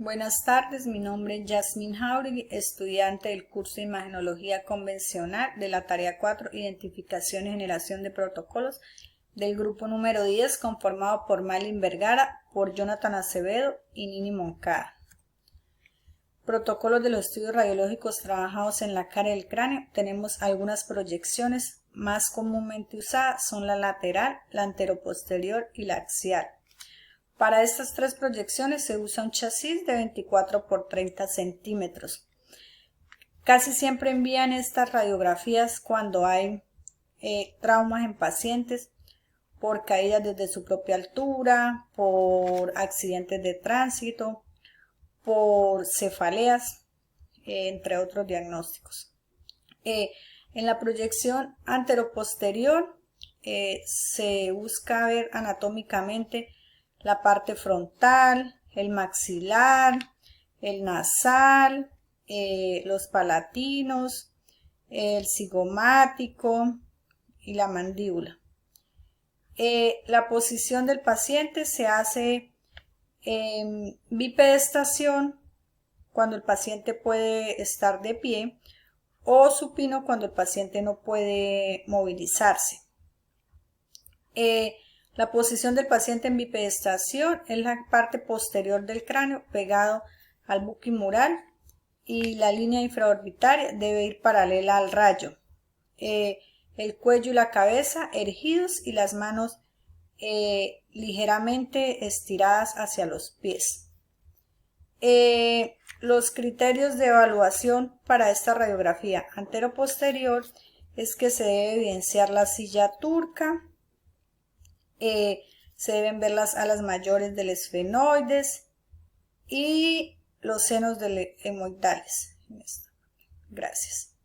Buenas tardes, mi nombre es Yasmín Jauregui, estudiante del curso de Imagenología Convencional de la tarea 4, Identificación y Generación de Protocolos, del grupo número 10, conformado por Marlin Vergara, por Jonathan Acevedo y Nini Moncada. Protocolos de los estudios radiológicos trabajados en la cara del cráneo. Tenemos algunas proyecciones más comúnmente usadas, son la lateral, la anteroposterior y la axial. Para estas tres proyecciones se usa un chasis de 24 por 30 centímetros. Casi siempre envían estas radiografías cuando hay traumas en pacientes por caídas desde su propia altura, por accidentes de tránsito, por cefaleas, entre otros diagnósticos. En la proyección anteroposterior se busca ver anatómicamente la parte frontal, el maxilar, el nasal, los palatinos, el cigomático y la mandíbula. La posición del paciente se hace en bipedestación cuando el paciente puede estar de pie o supino cuando el paciente no puede movilizarse. La posición del paciente en bipedestación es la parte posterior del cráneo pegado al buquimural y la línea infraorbitaria debe ir paralela al rayo. El cuello y la cabeza erguidos y las manos ligeramente estiradas hacia los pies. Los criterios de evaluación para esta radiografía anteroposterior es que se debe evidenciar la silla turca. Se deben ver las alas mayores del esfenoides y los senos hemoidales. Gracias.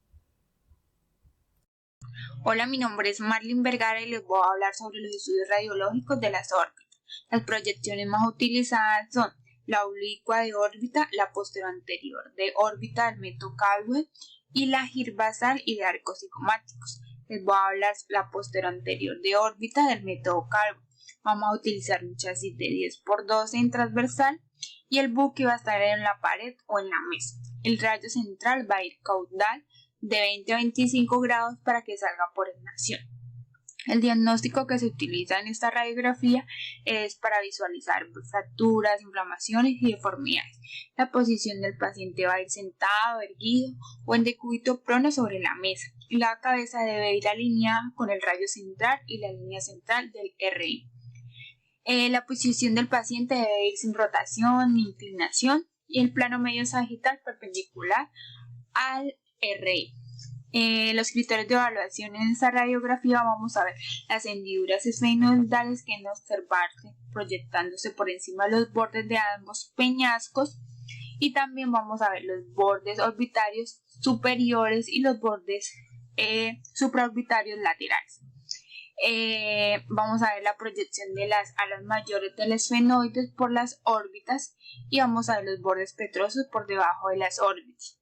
Hola, mi nombre es Marlin Vergara y les voy a hablar sobre los estudios radiológicos de las órbitas. Las proyecciones más utilizadas son la oblicua de órbita, la posterior anterior de órbita del método Caldwell y la girbasal y de arcos cigomáticos. Les voy a hablar la posterior anterior de órbita del método Caldwell. Vamos a utilizar un chasis de 10 por 12 en transversal y el buque va a estar en la pared o en la mesa. El rayo central va a ir caudal de 20 a 25 grados para que salga por emanación. El diagnóstico que se utiliza en esta radiografía es para visualizar fracturas, inflamaciones y deformidades. La posición del paciente va a ir sentado, erguido o en decúbito prono sobre la mesa. La cabeza debe ir alineada con el rayo central y la línea central del RI. La posición del paciente debe ir sin rotación ni inclinación y el plano medio sagital perpendicular al RI. Los criterios de evaluación en esta radiografía vamos a ver las hendiduras esfenoidales que deben observarse proyectándose por encima de los bordes de ambos peñascos y también vamos a ver los bordes orbitarios superiores y los bordes supraorbitarios laterales. Vamos a ver la proyección de las alas mayores del esfenoides por las órbitas y vamos a ver los bordes petrosos por debajo de las órbitas.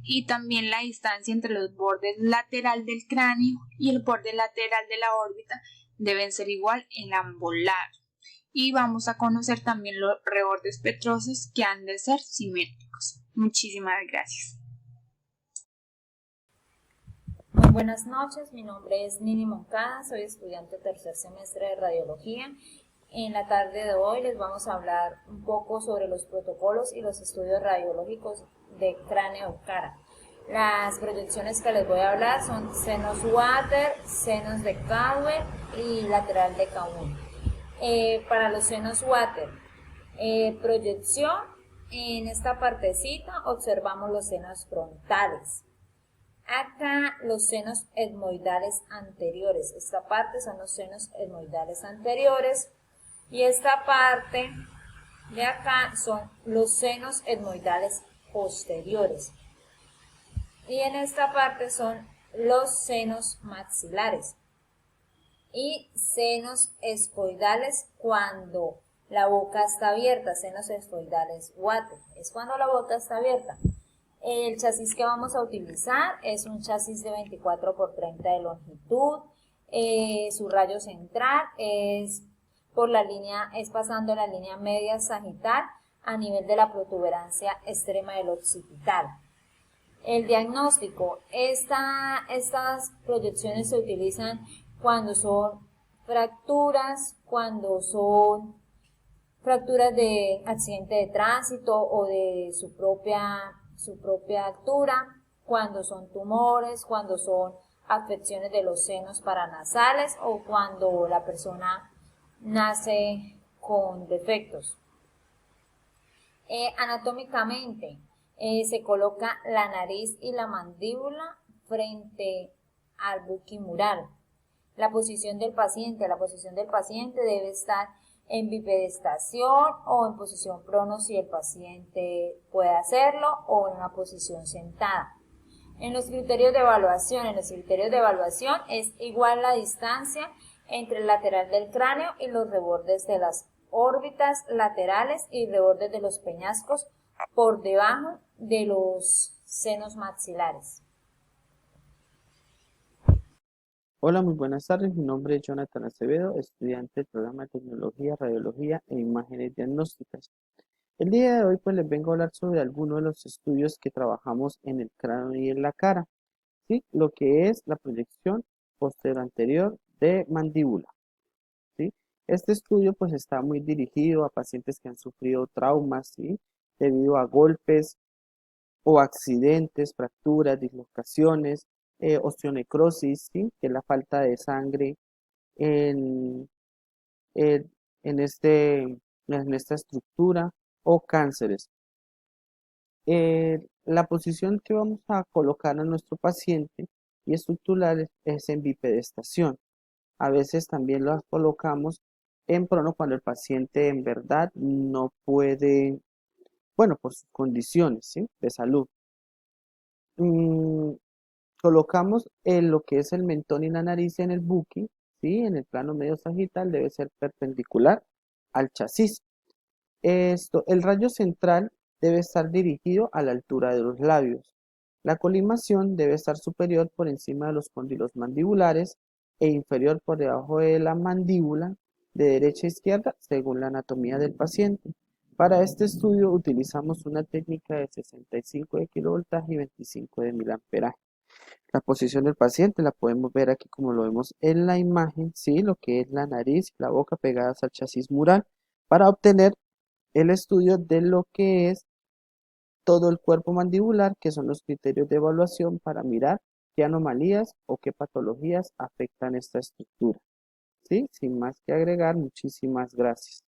Y también la distancia entre los bordes lateral del cráneo y el borde lateral de la órbita deben ser igual en ambos lados. Y vamos a conocer también los rebordes petrosos que han de ser simétricos. Muchísimas gracias. Muy buenas noches, mi nombre es Nini Moncada, soy estudiante de tercer semestre de radiología. En la tarde de hoy les vamos a hablar un poco sobre los protocolos y los estudios radiológicos de cráneo y cara. Las proyecciones que les voy a hablar son senos Water, senos de Caldwell y lateral de Caldwell. Para los senos Water, proyección, en esta partecita observamos los senos frontales. Acá los senos etmoidales anteriores, esta parte son los senos etmoidales anteriores y esta parte de acá son los senos etmoidales posteriores y en esta parte son los senos maxilares y senos esfoidales cuando la boca está abierta, senos esfoidales Water, es cuando la boca está abierta. El chasis que vamos a utilizar es un chasis de 24 por 30 de longitud, su rayo central es pasando la línea media sagital a nivel de la protuberancia extrema del occipital. El diagnóstico, estas proyecciones se utilizan cuando son fracturas, cuando son fracturas de accidente de tránsito o de su propia altura, cuando son tumores, cuando son afecciones de los senos paranasales o cuando la persona nace con defectos. Anatómicamente, se coloca la nariz y la mandíbula frente al buquimural. La posición del paciente debe estar en bipedestación o en posición prono si el paciente puede hacerlo o en una posición sentada. En los criterios de evaluación, es igual la distancia entre el lateral del cráneo y los rebordes de las órbitas laterales y rebordes de los peñascos por debajo de los senos maxilares. Hola, muy buenas tardes. Mi nombre es Jonathan Acevedo, estudiante del programa de Tecnología, Radiología e Imágenes Diagnósticas. El día de hoy pues les vengo a hablar sobre algunos de los estudios que trabajamos en el cráneo y en la cara, ¿sí? Lo que es la proyección posterior-anterior de mandíbula, ¿sí? Este estudio pues está muy dirigido a pacientes que han sufrido traumas, ¿sí? Debido a golpes o accidentes, fracturas, dislocaciones, osteonecrosis, ¿sí? Que es la falta de sangre en, en, en esta estructura, o cánceres. La posición que vamos a colocar a nuestro paciente y estructural es en bipedestación. A veces también las colocamos en prono cuando el paciente en verdad no puede, bueno, por sus condiciones, ¿sí? De salud. Colocamos lo que es el mentón y la nariz en el buqui, ¿sí? En el plano medio sagital debe ser perpendicular al chasis. El rayo central debe estar dirigido a la altura de los labios. La colimación debe estar superior por encima de los cóndilos mandibulares e inferior por debajo de la mandíbula, de derecha a izquierda, según la anatomía del paciente. Para este estudio utilizamos una técnica de 65 de kilovoltaje y 25 de miliamperaje. La posición del paciente la podemos ver aquí como lo vemos en la imagen, ¿sí? Lo que es la nariz y la boca pegadas al chasis mural para obtener el estudio de lo que es todo el cuerpo mandibular, que son los criterios de evaluación para mirar qué anomalías o qué patologías afectan esta estructura. ¿Sí? Sin más que agregar, muchísimas gracias.